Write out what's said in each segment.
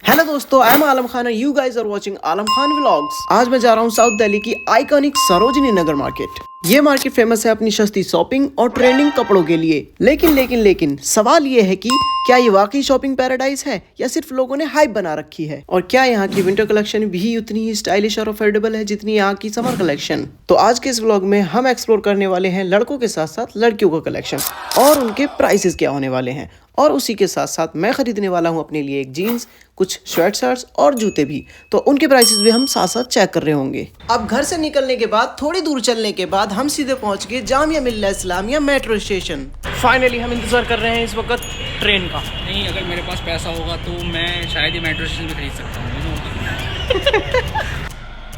Hello दोस्तों, I am Alam Khan, you guys are watching Alam Khan vlogs. आज मैं जा रहा हूँ साउथ दिल्ली की आइकॉनिक सरोजनी नगर मार्केट। ये मार्केट फेमस है अपनी सस्ती शॉपिंग और ट्रेंडिंग कपड़ों के लिए। लेकिन सवाल ये है कि क्या ये वाकई शॉपिंग पैराडाइज है या सिर्फ लोगों ने हाइप बना रखी है, और क्या यहाँ की विंटर कलेक्शन भी उतनी ही स्टाइलिश और अफोर्डेबल है जितनी यहाँ की समर कलेक्शन। तो आज के इस व्लॉग में हम एक्सप्लोर करने वाले हैं लड़कों के साथ साथ लड़कियों का कलेक्शन और उनके प्राइसेस क्या होने वाले हैं। और उसी के साथ साथ मैं खरीदने वाला हूँ अपने लिए एक जीन्स, कुछ स्वेट शर्ट्स और जूते भी, तो उनके प्राइसेस भी हम साथ साथ चेक कर रहे होंगे। अब घर से निकलने के बाद थोड़ी दूर चलने के बाद हम सीधे पहुंच गए Jamia Millia Islamia metro station. Finally हम इंतजार कर रहे हैं इस वक्त ट्रेन का। नहीं, अगर मेरे पास पैसा होगा तो मैं शायद ही मेट्रो स्टेशन पे खरीद सकता हूँ।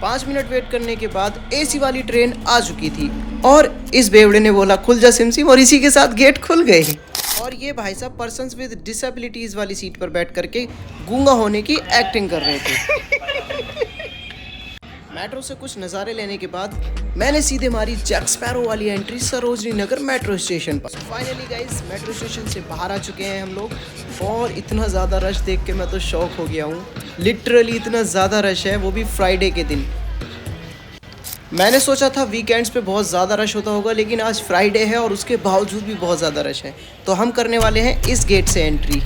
5 मिनट वेट करने के बाद एसी वाली ट्रेन आ चुकी थी और इस बेवड़े ने बोला खुल जा सिमसिम, और इसी के साथ गेट खुल गए। और ये भाई साहब पर्सन्स विद डिसेबिलिटीज वाली सीट पर बैठ करके गूंगा होने की एक्टिंग कर रहे थे। मेट्रो से कुछ नज़ारे लेने के बाद मैंने सीधे मारी जैक स्पैरो वाली entry Sarojini Nagar metro station पर। फाइनली गाइस, मेट्रो स्टेशन से बाहर आ चुके हैं हम लोग, और इतना ज़्यादा रश देख के मैं तो शॉक हो गया हूँ। लिटरली इतना ज़्यादा रश है, वो भी फ्राइडे के दिन। मैंने सोचा था वीकेंड्स पे बहुत ज़्यादा रश होता होगा, लेकिन आज फ्राइडे है और उसके बावजूद भी बहुत ज़्यादा रश है। तो हम करने वाले हैं इस गेट से एंट्री।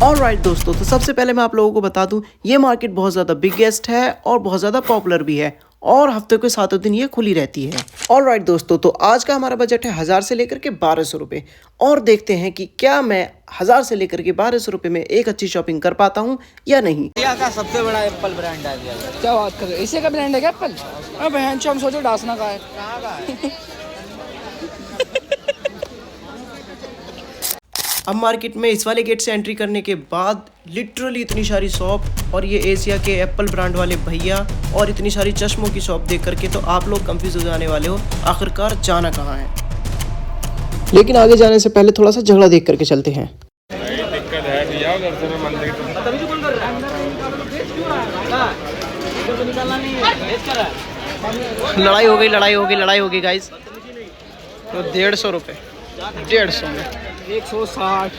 ऑलराइट दोस्तों, तो सबसे पहले मैं आप लोगों को बता दूं, ये मार्केट बहुत ज़्यादा बिगेस्ट है और बहुत ज़्यादा पॉपुलर भी है, और हफ्ते के 7 दिन ये खुली रहती है। ऑलराइट दोस्तों, तो आज का हमारा बजट है 1000 से लेकर के 1200 रुपये, और देखते हैं कि क्या मैं 1000 से लेकर के 1200 रुपये में एक अच्छी शॉपिंग कर पाता हूँ या नहीं। इंडिया का सबसे बड़ा एप्पल ब्रांड है। क्या बात कर रहे हो? इसी का ब्रांड है क्या एप्पल? अब हम सोचे डासना का है। कहाँ का है? अब मार्केट में इस वाले गेट से एंट्री करने के बाद लिटरली इतनी सारी शॉप, और ये एशिया के एप्पल ब्रांड वाले भैया, और इतनी सारी चश्मों की शॉप देख करके तो आप लोग कंफ्यूज हो जाने वाले हो आखिरकार जाना कहाँ है। लेकिन आगे जाने से पहले थोड़ा सा झगड़ा देख करके चलते हैं। दिक्कत है भैया, उधर से मैं मंदिर लड़ाई हो गई गाइस। तो 150 रुपये, 150 में 160।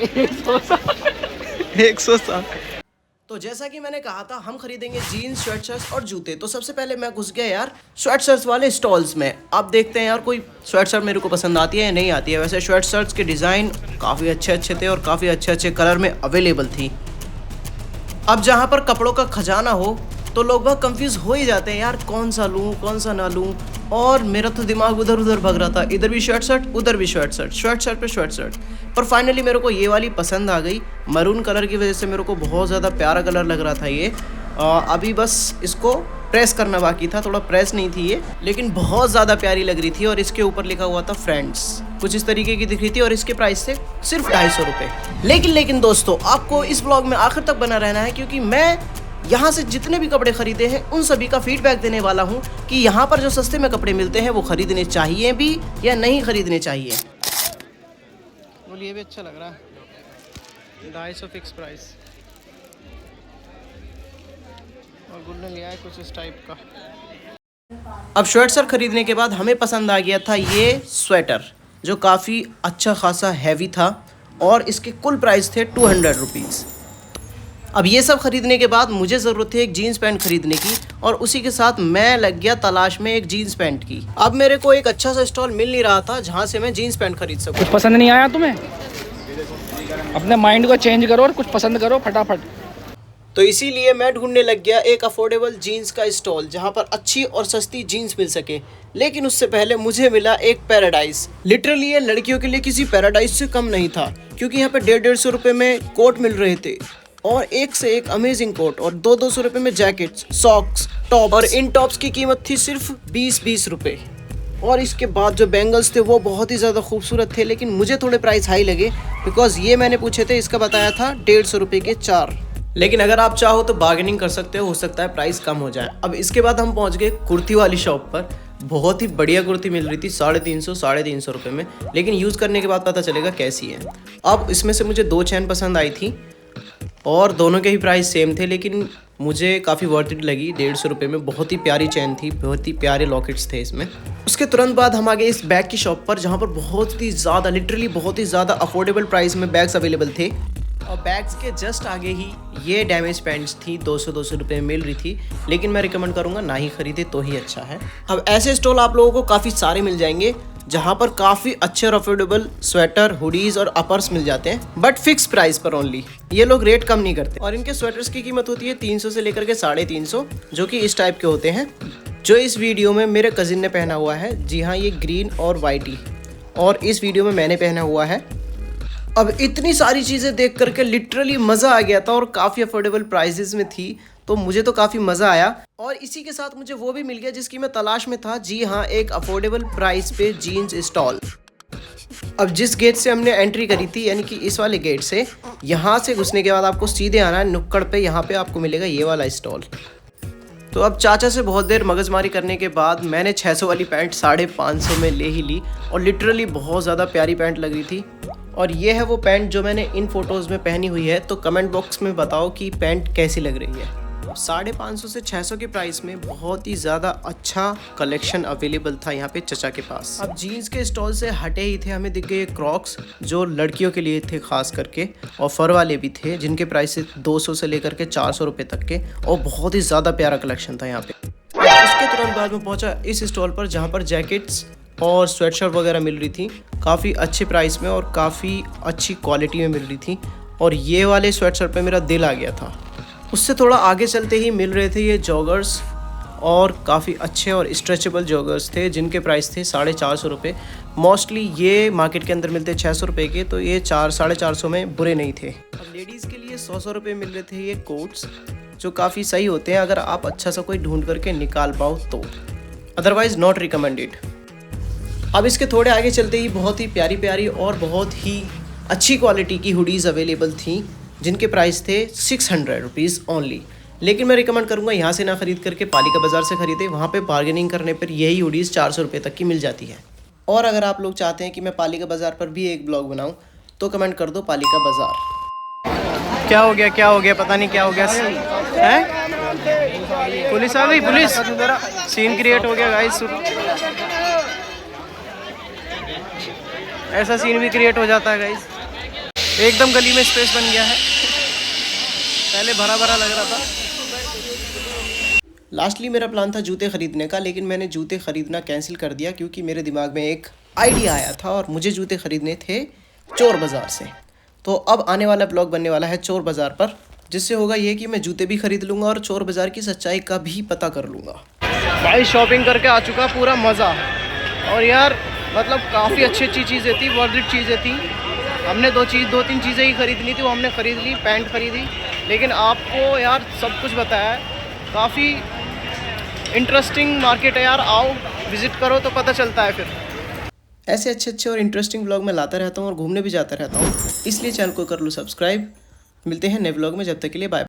तो जैसा कि मैंने कहा था, हम खरीदेंगे जीन्स, स्वेट शर्ट्स और जूते। तो सबसे पहले मैं घुस गया यार स्वेट शर्ट्स वाले स्टॉल्स में। अब देखते हैं यार कोई स्वेट शर्ट मेरे को पसंद आती है या नहीं आती है। वैसे स्वेट शर्ट्स के डिज़ाइन काफ़ी अच्छे थे और काफ़ी अच्छे कलर में अवेलेबल थी। अब जहाँ पर कपड़ों का खजाना हो तो लोग बहुत कंफ्यूज हो ही जाते हैं यार, कौन सा लूँ कौन सा ना लूँ। और मेरा तो दिमाग उधर उधर भग रहा था, इधर भी शर्ट शर्ट उधर भी शर्ट शर्ट, शर्ट शर्ट पे शर्ट शर्ट। पर फाइनली मेरे को ये वाली पसंद आ गई। मरून कलर की वजह से मेरे को बहुत ज़्यादा प्यारा कलर लग रहा था ये। अभी बस इसको प्रेस करना बाकी था, थोड़ा प्रेस नहीं थी ये, लेकिन बहुत ज़्यादा प्यारी लग रही थी। और इसके ऊपर लिखा हुआ था फ्रेंड्स, कुछ इस तरीके की दिख रही थी, और इसके प्राइस थे सिर्फ 250 रुपये। लेकिन दोस्तों, आपको इस ब्लॉग में आखिर तक बना रहना है, क्योंकि मैं यहाँ से जितने भी कपड़े खरीदे हैं उन सभी का फीडबैक देने वाला हूँ कि यहाँ पर जो सस्ते में कपड़े मिलते हैं वो खरीदने चाहिए भी या नहीं खरीदने चाहिए। बोलिए, भी अच्छा लग रहा है। 250 फिक्स प्राइस, और गुल ने लिया है कुछ इस टाइप का। अब स्वेट शर्ट खरीदने के बाद हमें पसंद आ गया था ये स्वेटर, जो काफ़ी अच्छा खासा हैवी था, और इसके कुल प्राइस थे 200 रुपीज़। अब ये सब खरीदने के बाद मुझे ज़रूरत थी एक जीन्स पैंट खरीदने की, और उसी के साथ मैं लग गया तलाश में एक जीन्स पैंट की। अब मेरे को एक अच्छा सा स्टॉल मिल नहीं रहा था जहाँ से मैं जीन्स पैंट खरीद सकूँ। कुछ पसंद नहीं आया तुम्हें? अपने माइंड को चेंज करो और कुछ पसंद करो फटाफट। तो इसीलिए मैं ढूंढने लग गया एक अफोर्डेबल जीन्स का स्टॉल जहाँ पर अच्छी और सस्ती जीन्स मिल सके। लेकिन उससे पहले मुझे मिला एक पैराडाइज। लिटरली ये लड़कियों के लिए किसी पैराडाइज से कम नहीं था, क्योंकि यहाँ पे 150 रुपये में कोट मिल रहे थे, और एक से एक अमेजिंग कोट, और 200 रुपये में जैकेट्स, सॉक्स, टॉप, और इन टॉप्स की कीमत थी सिर्फ 20 रुपये। और इसके बाद जो बैंगल्स थे वो बहुत ही ज़्यादा खूबसूरत थे, लेकिन मुझे थोड़े प्राइस हाई लगे, बिकॉज ये मैंने पूछे थे, इसका बताया था 150 रुपये के 4। लेकिन अगर आप चाहो तो बार्गेनिंग कर सकते हो सकता है प्राइस कम हो जाए। अब इसके बाद हम पहुंच गए कुर्ती वाली शॉप पर। बहुत ही बढ़िया कुर्ती मिल रही थी 350 रुपये में, लेकिन यूज़ करने के बाद पता चलेगा कैसी है। अब इसमें से मुझे 2 चैन पसंद आई थी, और दोनों के ही प्राइस सेम थे, लेकिन मुझे काफ़ी वर्थ इट लगी। 150 रुपये में बहुत ही प्यारी चैन थी, बहुत ही प्यारे लॉकेट्स थे इसमें। उसके तुरंत बाद हम आ गए इस बैग की शॉप पर, जहाँ पर बहुत ही ज़्यादा, लिटरली बहुत ही ज़्यादा अफोर्डेबल प्राइस में बैग्स अवेलेबल थे। और बैग्स के जस्ट आगे ही ये डैमेज पैंट्स थी, 200 रुपये में मिल रही थी, लेकिन मैं रिकमेंड करूँगा ना ही खरीदे तो ही अच्छा है। अब ऐसे स्टॉल आप लोगों को काफ़ी सारे मिल जाएंगे जहाँ पर काफ़ी अच्छे और अफोर्डेबल स्वेटर, हुडीज़ और अपर्स मिल जाते हैं, बट फिक्स प्राइस पर ओनली। ये लोग रेट कम नहीं करते। और इनके स्वेटर्स की कीमत होती है 300 से लेकर के 350, जो कि इस टाइप के होते हैं जो इस वीडियो में मेरे कज़िन ने पहना हुआ है। जी हाँ, ये ग्रीन और वाइट ही, और इस वीडियो में मैंने पहना हुआ है। अब इतनी सारी चीज़ें देख करके लिटरली मज़ा आ गया था और काफ़ी अफोर्डेबल प्राइजेस में थी, तो मुझे तो काफ़ी मज़ा आया। और इसी के साथ मुझे वो भी मिल गया जिसकी मैं तलाश में था। जी हाँ, एक अफोर्डेबल प्राइस पे जीन्स स्टॉल। अब जिस गेट से हमने एंट्री करी थी, यानी कि इस वाले गेट से, यहाँ से घुसने के बाद आपको सीधे आना है नुक्कड़ पे। यहाँ पे आपको मिलेगा ये वाला स्टॉल। तो अब चाचा से बहुत देर मगजमारी करने के बाद मैंने 600 वाली पैंट 550 में ले ही ली, और लिटरली बहुत ज़्यादा प्यारी पैंट लग रही थी। और ये है वो पैंट जो मैंने इन फोटोज़ में पहनी हुई है। तो कमेंट बॉक्स में बताओ कि पैंट कैसी लग रही है। 550 से 600 के प्राइस में बहुत ही ज़्यादा अच्छा कलेक्शन अवेलेबल था यहाँ पे चचा के पास। अब जीन्स के स्टॉल से हटे ही थे, हमें दिख गए क्रॉक्स जो लड़कियों के लिए थे खास करके, और फर वाले भी थे जिनके प्राइस 200 से लेकर के 400 रुपये तक के, और बहुत ही ज़्यादा प्यारा कलेक्शन था यहाँ पे। उसके तुरंत बाद में पहुँचा इस स्टॉल पर जहाँ पर जैकेट्स और स्वेटशर्ट वगैरह मिल रही थी काफ़ी अच्छे प्राइस में और काफ़ी अच्छी क्वालिटी में मिल रही थी। और ये वाले स्वेटशर्ट पे मेरा दिल आ गया था। उससे थोड़ा आगे चलते ही मिल रहे थे ये जॉगर्स, और काफ़ी अच्छे और स्ट्रेचेबल जॉगर्स थे जिनके प्राइस थे 450 रुपये। मोस्टली ये मार्केट के अंदर मिलते 600 रुपये के, तो ये 400-450 में बुरे नहीं थे। अब लेडीज़ के लिए 100 रुपये मिल रहे थे ये कोट्स, जो काफ़ी सही होते हैं अगर आप अच्छा सा कोई ढूंढ करके निकाल पाओ तो, अदरवाइज़ नॉट रिकमेंडेड। अब इसके थोड़े आगे चलते ही बहुत ही प्यारी प्यारी और बहुत ही अच्छी क्वालिटी की हुडीज़ अवेलेबल थी जिनके प्राइस थे 600 रुपीज़ ओनली। लेकिन मैं रिकमेंड करूँगा यहाँ से ना खरीद करके पालिका बाज़ार से खरीदे। वहाँ पे बार्गेनिंग करने पर यही हुडीज़ 400 रुपये तक की मिल जाती है। और अगर आप लोग चाहते हैं कि मैं पालिका बाज़ार पर भी एक ब्लॉग बनाऊँ तो कमेंट कर दो पालिका बाज़ार। क्या हो गया पता नहीं क्या हो गया है। पुलिस आ गई, पुलिस, सीन क्रिएट हो गया गाइस। ऐसा सीन भी क्रिएट हो जाता है गाइस। एकदम गली में स्पेस बन गया है, पहले भरा भरा लग रहा था। लास्टली मेरा प्लान था जूते खरीदने का, लेकिन मैंने जूते खरीदना कैंसिल कर दिया क्योंकि मेरे दिमाग में एक आइडिया आया था और मुझे जूते खरीदने थे चोर बाज़ार से। तो अब आने वाला ब्लॉग बनने वाला है चोर बाज़ार पर, जिससे होगा ये कि मैं जूते भी खरीद लूँगा और चोर बाज़ार की सच्चाई का भी पता कर लूँगा। भाई शॉपिंग करके आ चुका, पूरा मज़ा। और यार मतलब काफ़ी अच्छी चीज़ें थी, वर्थ इट चीज़ें थी। हमने दो तीन चीज़ें ही खरीदनी थी, वो हमने ख़रीद ली, पैंट खरीदी। लेकिन आपको यार सब कुछ बताया है। काफ़ी इंटरेस्टिंग मार्केट है यार, आओ विज़िट करो तो पता चलता है। फिर ऐसे अच्छे और इंटरेस्टिंग ब्लॉग मैं लाता रहता हूँ और घूमने भी जाता रहता हूँ, इसलिए चैनल को कर लो सब्सक्राइब। मिलते हैं नए ब्लॉग में, जब तक के लिए बाय।